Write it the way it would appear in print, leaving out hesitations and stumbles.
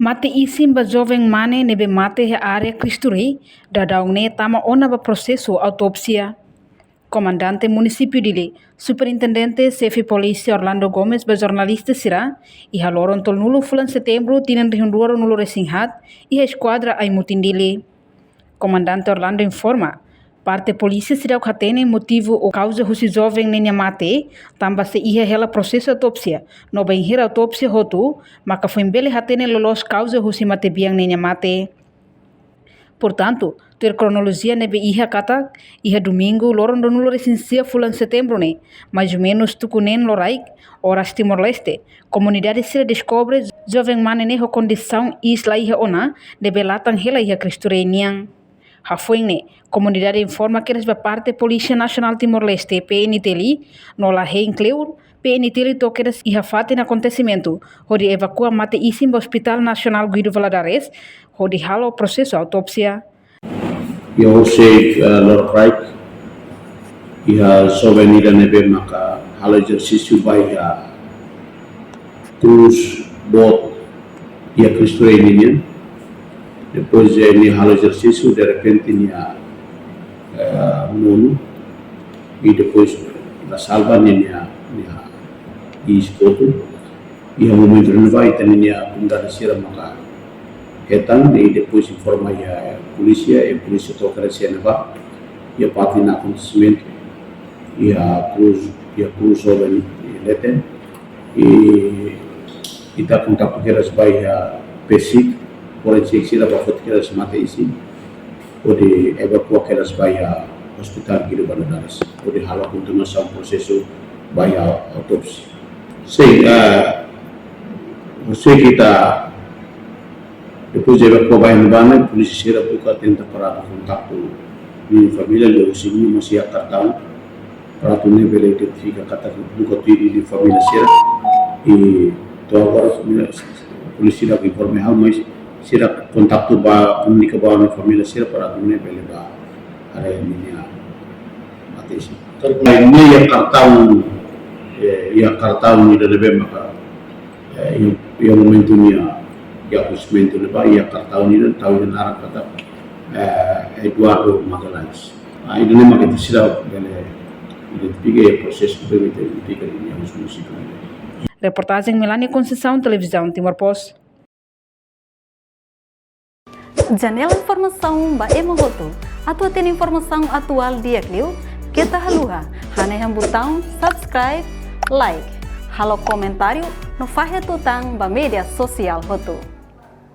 Mate isim ba jovem mane nebe mate he área Cristuri, dadaungne tama ona ba processo autopsia. Comandante município dele, Superintendente Chefe Polícia Orlando Gomes ba jornalista sira, e haloron tol nulo fulan setembro tinan rihunduaro nulo resinghat, e a esquadra ai mutindile. Comandante Orlando informa, parte polícia sira o hatene motivo o causa husi jovem nenya mate, tamba se ia hela processo autopsia, no ba hira autopsia hotu, maka foi bele hatene lolos causa husi mate biang nenya mate. Portanto, ter cronologia nebe iha kata, iha domingo loron do nulo recensia fulan setembro ne, mais ou menos tucunen loraik, horas Timor-Leste, comunidade sira descobre jovem mane ne ho condição isla iha ona, nebe latang hela iha Cristoreiniang. Hafuingne, comunidade informa que eles parte Polícia Nacional Timor-Leste, PNTLI, no la reincleur, PNTLI toqueres e hafate no acontecimento, onde evacua mate isim do Hospital Nacional Guido Valadares, onde halo o processo autopsia. Eu sei Lord Reich, e a sovenida nebe maka halo exercício vai a cruz bot e a Cristo Reinian. Depois ni halo exercício, de repente ni a mono, e depois da salva ni a escoto, e a momento não vai ter ni a bunda sira maka hetan, e depois informa a polícia toca a cena va, e a parte na acontecimento, e a cruz jovem leten, e está contato que elas vai a PSIC, forensik sila bakot keras mate isi, ode evakua keras baya hospital Guido Valadares, ode halo continuação processo baya autopsi. Você kita depois de evakua baya nubana, polisi sira buka tenta para contato di família lo sini masih akartau, para tu ne bele identifica kata buka tiri di família sira, e to agora polisi da informe hal mais sira kontaktu ba komunika ba na família sira para dumne bele ba are minya atesi ini yang kartau ni debe maka yang momento nia ya kusmento le ba ya kartau ni dan tahu dan arah kata Eduardo Magalhães ini ne maka sira bele identifique proses que permite identificar ni os municípios. Reportagem Melania Conceição, Televisão Timor-Post. Janela informação ba emohoto. Atua tem informação atual dia kliu. Kita haluha. Hane yang botão subscribe, like. Halo comentário no fahe tutang ba media sosial hoto.